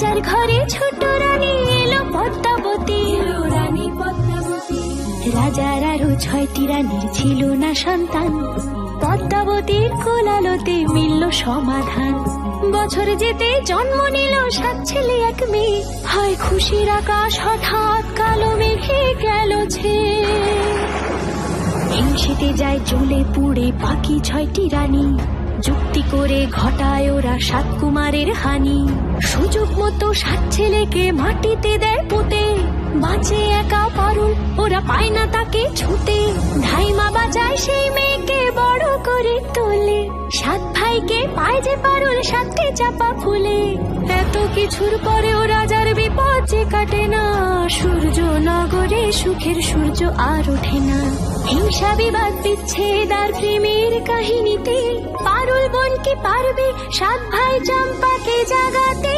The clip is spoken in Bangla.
রাজার ঘরে ছোট রানী এলো পদ্মাবতী, রানী পদ্মাবতী। রাজার আরো 6টি রানীর ছিল না সন্তান, পদ্মাবতীর কোলালোতে মিলল সমাধান। বছর যেতে জন্ম নিল 7 ছেলে 1 মেয়ে, হয় খুশির আকাশ হঠাৎ কালো মেঘে গেল ছেয়ে। হিংসেতে যায় জ্বলে পুড়ে বাকি 6টি রানী, যুক্তি করে ঘটায় ওরা 7 কুমারের হানি। সুযোগ মতো 7 ছেলেকে মাটিতে দেয় পুঁতে, বাঁচে একা পারুল, ওরা পায় না তাকে ছুতে। ধাইমা বাজায় সেই মেয়েকে বড় করে তোলে, 7 ভাইকে পায় যে পারুল 7টি চাপা ফুলে। এত কিছুর পরেও রাজার বিপদ যে কাটে না, সূর্য নগরে সুখের সূর্য আর ওঠে না। হিংসা বিবাদ বিচ্ছেদ আর প্রেমের কাহিনীতে পারুল বোন কি পারবে 7 ভাই চম্পাকে জাগাতে।